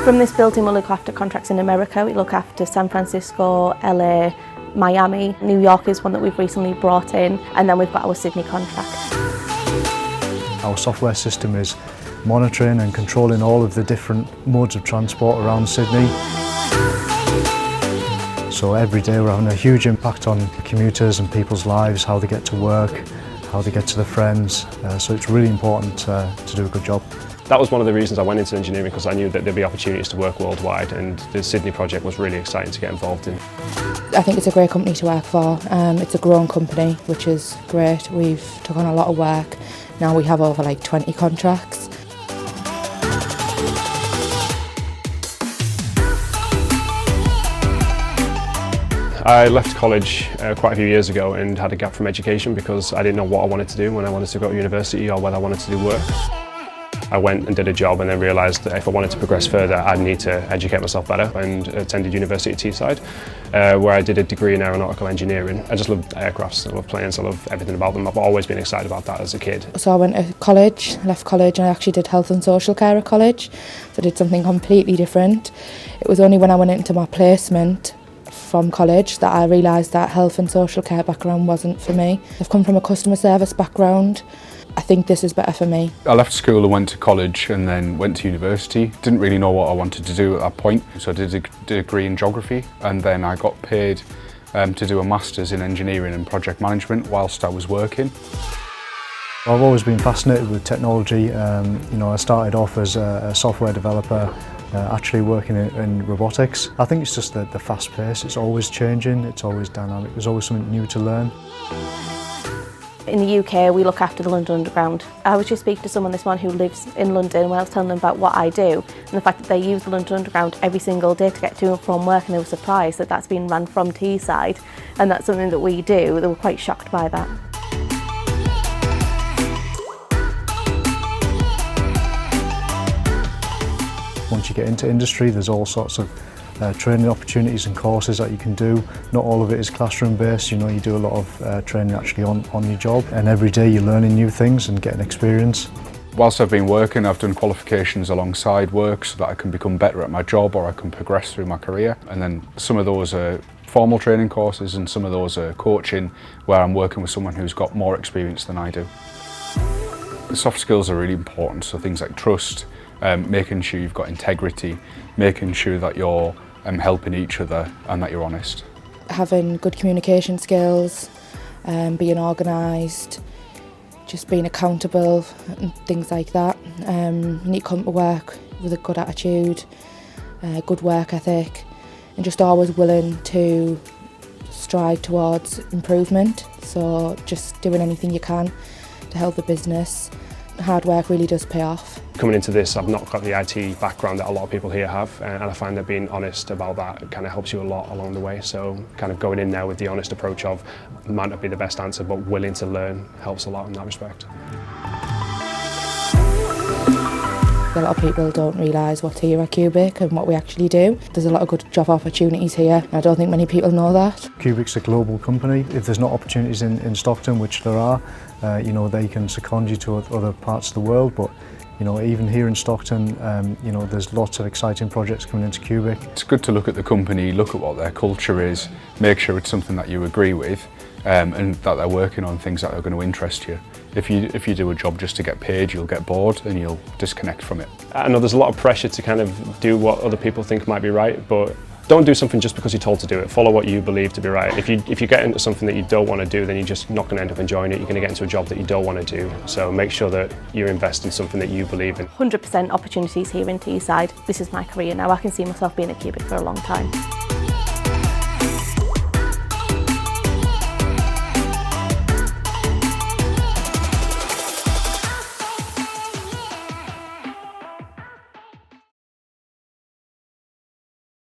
From this building we'll look after contracts in America, we look after San Francisco, LA, Miami. New York is one that we've recently brought in, and then we've got our Sydney contract. Our software system is monitoring and controlling all of the different modes of transport around Sydney. So every day we're having a huge impact on commuters and people's lives, how they get to work, how they get to their friends. So it's really important to do a good job. That was one of the reasons I went into engineering, because I knew that there'd be opportunities to work worldwide, and the Sydney project was really exciting to get involved in. I think it's a great company to work for. It's a growing company, which is great. We've took on a lot of work. Now we have over like 20 contracts. I left college quite a few years ago and had a gap from education because I didn't know what I wanted to do when I wanted to go to university or whether I wanted to do work. I went and did a job and then realised that if I wanted to progress further I'd need to educate myself better, and attended university at Teesside where I did a degree in aeronautical engineering. I just love aircrafts, I love planes, I love everything about them. I've always been excited about that as a kid. So I went to college, left college, and I actually did health and social care at college. So I did something completely different. It was only when I went into my placement from college that I realised that health and social care background wasn't for me. I've come from a customer service background. I think this is better for me. I left school and went to college and then went to university. Didn't really know what I wanted to do at that point, so I did a degree in geography, and then I got paid to do a master's in engineering and project management whilst I was working. I've always been fascinated with technology. I started off as a software developer, actually working in robotics. I think it's just the fast pace. It's always changing, it's always dynamic, there's always something new to learn. In the UK, we look after the London Underground. I was just speaking to someone this morning who lives in London when I was telling them about what I do, and the fact that they use the London Underground every single day to get to and from work, and they were surprised that that's been run from Teesside, and that's something that we do. They were quite shocked by that. Once you get into industry, there's all sorts of training opportunities and courses that you can do. Not all of it is classroom based, you do a lot of training actually on your job, and every day you're learning new things and getting experience. Whilst I've been working, I've done qualifications alongside work so that I can become better at my job, or I can progress through my career. And then some of those are formal training courses and some of those are coaching, where I'm working with someone who's got more experience than I do. The soft skills are really important, so things like trust, making sure you've got integrity, making sure that you're helping each other and that you're honest. Having good communication skills, being organised, just being accountable and things like that. You need to come to work with a good attitude, good work ethic, and just always willing to strive towards improvement. So just doing anything you can to help the business. Hard work really does pay off. Coming into this, I've not got the IT background that a lot of people here have, and I find that being honest about that kind of helps you a lot along the way. So kind of going in there with the honest approach of might not be the best answer, but willing to learn helps a lot in that respect. A lot of people don't realise what's here at Cubic and what we actually do. There's a lot of good job opportunities here, and I don't think many people know that. Cubic's a global company. If there's not opportunities in Stockton, which there are, they can second you to other parts of the world, but even here in Stockton, there's lots of exciting projects coming into Cubic. It's good to look at the company, look at what their culture is, make sure it's something that you agree with, and that they're working on things that are going to interest you. If you do a job just to get paid, you'll get bored and you'll disconnect from it. I know there's a lot of pressure to kind of do what other people think might be right, but don't do something just because you're told to do it. Follow what you believe to be right. If you get into something that you don't want to do, then you're just not going to end up enjoying it. You're going to get into a job that you don't want to do. So make sure that you invest in something that you believe in. 100% opportunities here in Teesside. This is my career now. I can see myself being at Cubic for a long time.